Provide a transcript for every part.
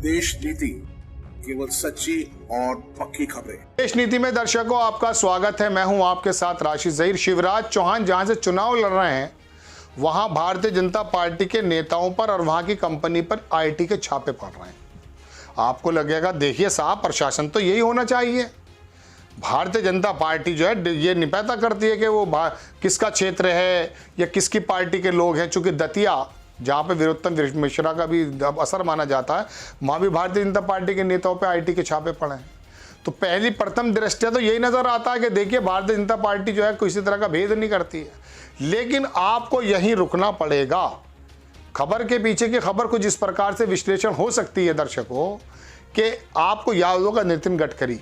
देश नीति, केवल सच्ची और पक्की खबरें। देश नीति में दर्शकों आपका स्वागत है। मैं हूं आपके साथ राशिद ज़हीर। शिवराज चौहान जहां से चुनाव लड़ रहे हैं वहां भारतीय जनता पार्टी के नेताओं पर और वहां की कंपनी पर आईटी के छापे पड़ रहे हैं। आपको लगेगा देखिए साहब, प्रशासन तो यही होना चाहिए। भारतीय जनता पार्टी जो है ये नहीं पता करती है कि वो किसका क्षेत्र है या किसकी पार्टी के लोग हैं। चूंकि दतिया जहाँ पे वीरोत्तम मिश्रा का भी असर माना जाता है, वहाँ भी भारतीय जनता पार्टी के नेताओं पे आईटी के छापे पड़े हैं। तो पहली प्रथम दृष्टया तो यही नजर आता है कि देखिए भारतीय जनता पार्टी जो है किसी तरह का भेद नहीं करती है। लेकिन आपको यहीं रुकना पड़ेगा। खबर के पीछे की खबर कुछ इस प्रकार से विश्लेषण हो सकती है दर्शकों कि आपको याद होगा नितिन गडकरी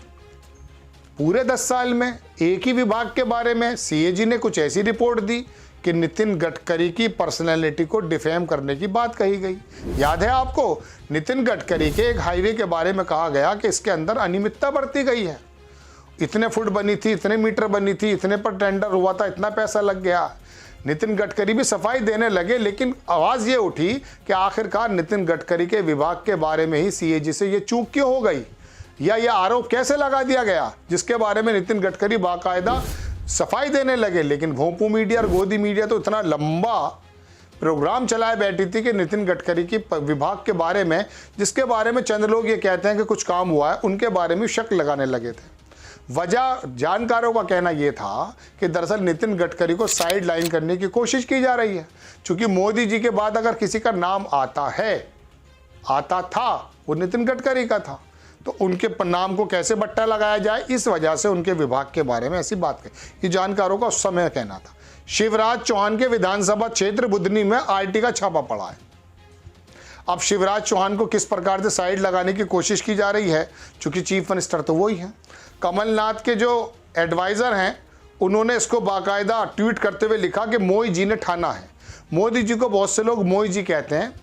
पूरे 10 साल में एक ही विभाग के बारे में सीएजी ने कुछ ऐसी रिपोर्ट दी कि नितिन गडकरी की पर्सनैलिटी को डिफेम करने की बात कही गई। याद है आपको, नितिन गडकरी के एक हाईवे के बारे में कहा गया कि इसके अंदर अनियमितता बरती गई है। इतने फुट बनी थी, इतने मीटर बनी थी, इतने पर टेंडर हुआ था, इतना पैसा लग गया। नितिन गडकरी भी सफाई देने लगे, लेकिन आवाज़ ये उठी कि आखिरकार नितिन गडकरी के विभाग के बारे में ही सीएजी से ये चूक क्यों हो गई, या ये आरोप कैसे लगा दिया गया जिसके बारे में नितिन गडकरी बाकायदा सफाई देने लगे। लेकिन भोंपू मीडिया और गोदी मीडिया तो इतना लंबा प्रोग्राम चलाए बैठी थी कि नितिन गडकरी की विभाग के बारे में, जिसके बारे में चंद लोग ये कहते हैं कि कुछ काम हुआ है, उनके बारे में शक लगाने लगे थे। वजह जानकारों का कहना यह था कि दरअसल नितिन गडकरी को साइड लाइन करने की कोशिश की जा रही है। चूंकि मोदी जी के बाद अगर किसी का नाम आता था वो नितिन गडकरी का था, तो उनके नाम को कैसे बट्टा लगाया जाए, इस वजह से उनके विभाग के बारे में ऐसी बात कही। ये जानकारों का उस समय कहना था। शिवराज चौहान के विधानसभा क्षेत्र बुधनी में आईटी का छापा पड़ा है। अब शिवराज चौहान को किस प्रकार से साइड लगाने की कोशिश की जा रही है, चूंकि चीफ मिनिस्टर तो वही है। कमलनाथ के जो एडवाइजर हैं उन्होंने इसको बाकायदा ट्वीट करते हुए लिखा कि मोई जी ने ठाना है। मोदी जी को बहुत से लोग मोई जी कहते हैं,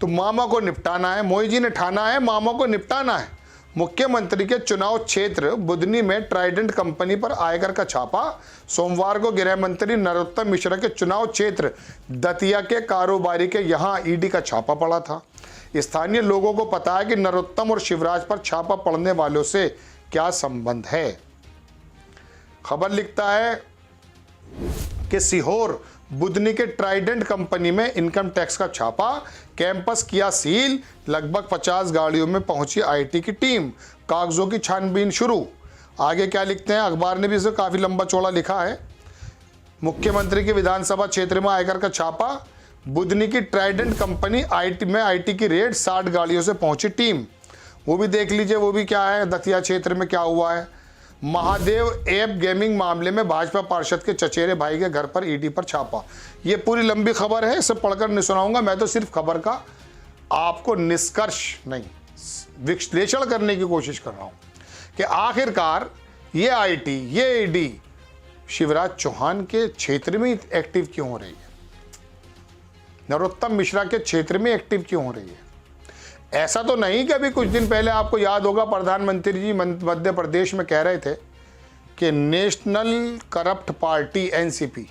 तो मामा को निपटाना है। मोई जी ने ठाना है, मामा को निपटाना है। मुख्यमंत्री के चुनाव क्षेत्र बुधनी में ट्राइडेंट कंपनी पर आयकर का छापा। सोमवार को गृह मंत्री नरोत्तम मिश्रा के चुनाव क्षेत्र दतिया के कारोबारी के यहां ईडी का छापा पड़ा था। स्थानीय लोगों को पता है कि नरोत्तम और शिवराज पर छापा पड़ने वालों से क्या संबंध है। खबर लिखता है कि सीहोर बुधनी के ट्राइडेंट कंपनी में इनकम टैक्स का छापा, कैंपस किया सील, लगभग 50 गाड़ियों में पहुंची आईटी की टीम, कागजों की छानबीन शुरू। आगे क्या लिखते हैं, अखबार ने भी इसे काफी लंबा चौड़ा लिखा है। मुख्यमंत्री के विधानसभा क्षेत्र में आयकर का छापा, बुधनी की ट्राइडेंट कंपनी आईटी की रेड, 60 गाड़ियों से पहुंची टीम। वो भी देख लीजिए, वो भी क्या है, दतिया क्षेत्र में क्या हुआ है। महादेव ऐप गेमिंग मामले में भाजपा पार्षद के चचेरे भाई के घर पर ईडी पर छापा। ये पूरी लंबी खबर है, इसे पढ़कर नहीं सुनाऊंगा। मैं तो सिर्फ खबर का आपको निष्कर्ष नहीं, विश्लेषण करने की कोशिश कर रहा हूं कि आखिरकार ये आईटी, ये ईडी शिवराज चौहान के क्षेत्र में एक्टिव क्यों हो रही है, नरोत्तम मिश्रा के क्षेत्र में एक्टिव क्यों हो रही है। ऐसा तो नहीं कि अभी कुछ दिन पहले आपको याद होगा प्रधानमंत्री जी मध्य प्रदेश में कह रहे थे कि नेशनल करप्ट पार्टी एनसीपी,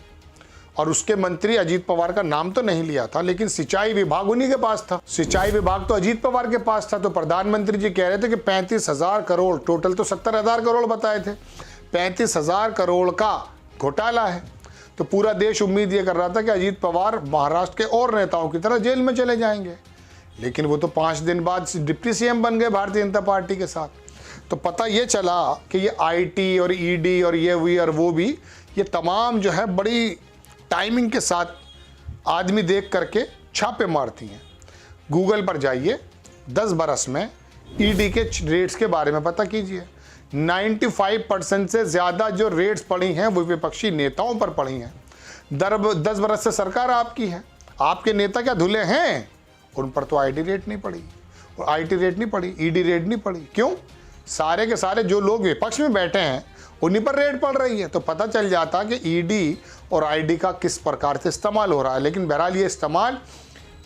और उसके मंत्री अजीत पवार का नाम तो नहीं लिया था, लेकिन सिंचाई विभाग उन्हीं के पास था। सिंचाई विभाग तो अजीत पवार के पास था। तो प्रधानमंत्री जी कह रहे थे कि 35,000 करोड़, टोटल तो 70,000 करोड़ बताए थे, 35,000 करोड़ का घोटाला है। तो पूरा देश उम्मीद ये कर रहा था कि अजीत पवार महाराष्ट्र के और नेताओं की तरह जेल में चले जाएंगे, लेकिन वो तो 5 दिन बाद डिप्टी सीएम बन गए भारतीय जनता पार्टी के साथ। तो पता ये चला कि ये आईटी और ईडी और ये हुई और वो भी, ये तमाम जो है बड़ी टाइमिंग के साथ आदमी देख करके छापे मारती हैं। गूगल पर जाइए, 10 बरस में ईडी के रेट्स के बारे में पता कीजिए। 95% से ज़्यादा जो रेट्स पड़ी हैं वो विपक्षी नेताओं पर पड़ी हैं। 10 बरस से सरकार आपकी है, आपके नेता क्या धुले हैं, उन पर तो आईटी रेट नहीं पड़ी, और आईटी रेट नहीं पड़ी, ईडी रेट नहीं पड़ी। क्यों? सारे के सारे जो लोग विपक्ष में बैठे हैं उन्हीं पर रेट पड़ रही है। तो पता चल जाता कि ईडी और आईडी का किस प्रकार से इस्तेमाल हो रहा है। लेकिन बहरहाल ये इस्तेमाल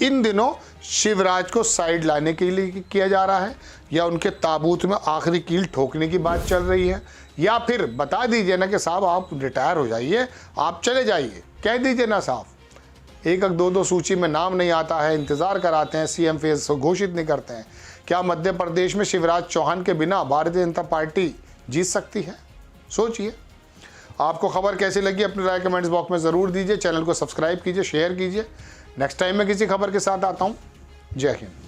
इन दिनों शिवराज को साइड लाने के लिए किया जा रहा है, या उनके ताबूत में आखिरी कील ठोकने की बात चल रही है, या फिर बता दीजिए ना कि साहब आप रिटायर हो जाइए, आप चले जाइए, कह दीजिए ना साहब। एक एक दो सूची में नाम नहीं आता है, इंतज़ार कराते हैं, सीएम फेस घोषित नहीं करते हैं। क्या मध्य प्रदेश में शिवराज चौहान के बिना भारतीय जनता पार्टी जीत सकती है? सोचिए। आपको खबर कैसी लगी अपनी राय कमेंट्स बॉक्स में ज़रूर दीजिए। चैनल को सब्सक्राइब कीजिए, शेयर कीजिए। नेक्स्ट टाइम मैं किसी खबर के साथ आता हूँ। जय हिंद।